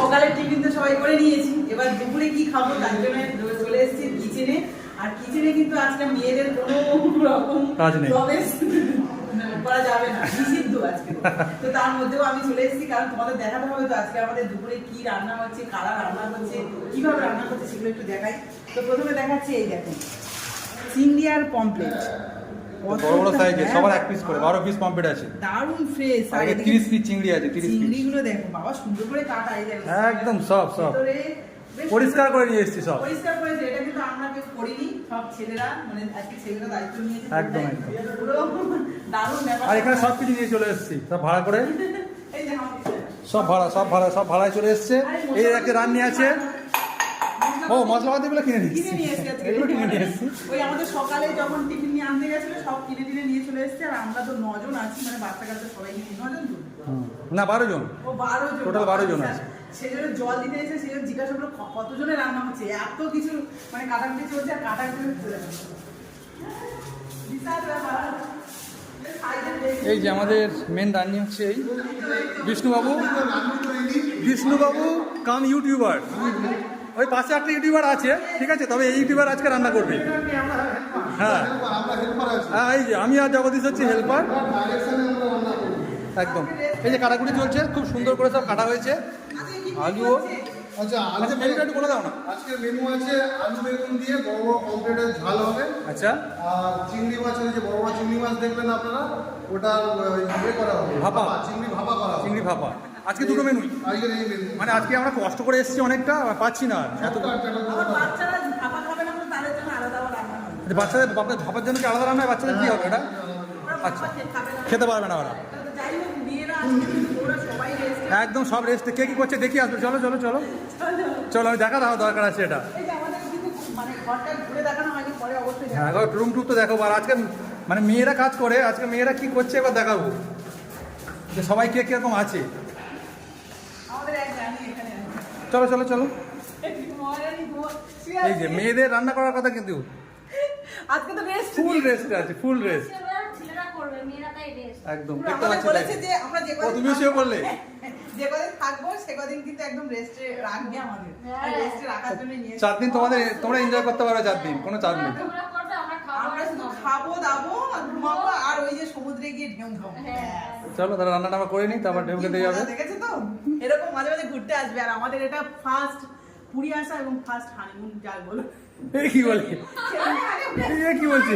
সকালে টিফিন তো সবাই করে নিয়েছি, এবার দুপুরে কি খাবো তার জন্য চলে এসেছি কিচেনে। আর কিচেনে কিন্তু আজকে মেয়েদের কোনো রকম কাজ নেই, করা যাবে না, নিষিদ্ধ আজকে। তো তার মধ্যেও আমি চলে এসেছি, কারণ তোমাদের দেখাতে হবে তো আজকে আমাদের দুপুরে কি রান্না হচ্ছে, কারা রান্না করছে, কিভাবে রান্না করছে সেগুলো একটু দেখাই। তো প্রথমে দেখাচ্ছি এই দেখো চিংড়ি আর পমফ্রেট, বড় বড় সাইজে সবার এক পিস করে 12 পিস পমফ্রেট আছে, দারুন ফ্রেশ। আর 30 পিস চিংড়ি আছে, 30 পিস চিংড়িগুলো দেখো বাবা সুন্দর করে কাটা, এই দেখো একদম সব পরিষ্কার করে নিয়ে এসেছি, সব পরিষ্কার করেছে। এটা কিন্তু আমরা কেউ করিনি, সব ছেলেরা, মানে আজকে ছেলেরা দায়িত্ব নিয়েছে। একদম পুরো দারুণ ব্যাপার। আর এখানে সব কিছু নিয়ে চলে এসেছি, সব ভাড়া করে, এই যে সব ভাড়ায় চলে এসছে। এই একটা রান্নি আছে, ও মশলাপাতিগুলো কিনে নিয়েছি, এগুলো কিনে নিয়ে এসেছি। ওই আমাদের সকালে যখন টিফিন নিয়ে আনতে গেছিল সব কিনে টিনে নিয়ে চলে এসছে। আর আমরা তো 9 জন আছি, মানে বাচ্চা কাচ্চা সবাই মিলে 9 জন তো, না 12 জন, ও 12 জন, টোটাল 12 জন আছে। সেজন্য জল দিতে এসে সেজন্য জিজ্ঞাসা করলো কতজনের রান্না হচ্ছে, এত কিছু মানে কাটাকুটি চলছে, আর কাটাকুটি চলে যাচ্ছে বিশাল ব্যাপার। এই যে আমাদের মেন রান্নি হচ্ছে এই বিষ্ণুবাবু কাম ইউটিউবার, ওই পাশে একটা ইউটিউবার আছে, ঠিক আছে, তবে এই ইউটিউবার আজকে রান্না করবে। হ্যাঁ হ্যাঁ, এই যে আমি আর জগদীশ হচ্ছে হেল্পার একদম। এই যে কাটাকুটি চলছে, খুব সুন্দর করে সব কাটা হয়েছে। আলুও আচ্ছা মেনুটা একটু বলে দাও না। আজকের মেনু আছে আলু বেগুন দিয়ে বড় বড় পমফ্রেটের ঝাল হবে। আচ্ছা, আর চিংড়ি মাছের যে বড় বড় চিংড়ি মাছ দেখবেন আপনারা, ওটার ইয়ে করা হবে, ভাপা। চিংড়ি ভাপা করা হবে। চিংড়ি ভাপা আজকে দুটো মেনু। আজকের এই মেনু মানে আজকে আমরা কষ্ট করে এসেছি অনেকটা, পাচ্ছি না এত। আমার বাচ্চারা ভাপা খাবে না, তাদের জন্য আলাদা রান্না হবে। বাচ্চাদের ভাপার জন্য কি আলাদা রান্না হয়? বাচ্চাদের কি হবে এটা? আচ্ছা, খেতে পারবে না ওরা, যাই হোক মেয়েরা আজকে কিন্তু ওরা সবাই রেস্ট। একদম সব রেস্টে। কে কি করছে দেখি আসবে, চলো চলো চলো চলো, আমি দেখা দাও দরকার আছে এটা। এই যে আমাদের কিন্তু মানে ঘরটা ঘুরে দেখানো হয়নি, পরে অবশ্যই হ্যাঁ, এবার রুম টুর তো দেখাবো। আর আজকে মানে মেয়েরা কাজ করে, আজকে মেয়েরা কি করছে এবার দেখাবো, যে সবাই কে কিরকম আছে। আমাদের এক জানি এখানে চলো চলো চলো। মহারানী এই যে মেয়েদের রান্না করার কথা, কিন্তু আজকে তো রেস্ট, ফুল রেস্ট আছে, ফুল রেস্ট ছেলেরা করবে, মেয়েরা তাই রেস্ট। একদম। আমাদের বলেছে যে আমরা যে কদিন তুমি সেও বললে যে কদিন থাকবো সে কদিন কিন্তু একদম রেস্টে রাখবে আমাদের, আর রেস্টে রাখার জন্য নিয়ে 4 দিন তোমরা এনজয় করতে পারো, 4 দিন কোনো চাপ নেই। তোমরা করবে, আমরা খাবো, আমরা শুধু খাবো দাবো আর ঘুমাবো, আর ওই যে সমুদ্রে গিয়ে ঢেউ খাবো। চলো তাহলে রান্নাটা আমরা করে নিই, তারপর ঢেউ খেতে যাবে। দেখেছো তো এরকম মাঝে মাঝে ঘুরতে আসবে। আর আমাদের এটা ফার্স্ট পুরী আসা এবং ফার্স্ট হানিমুন, যাই বলো। কি বলে, কি বলছি।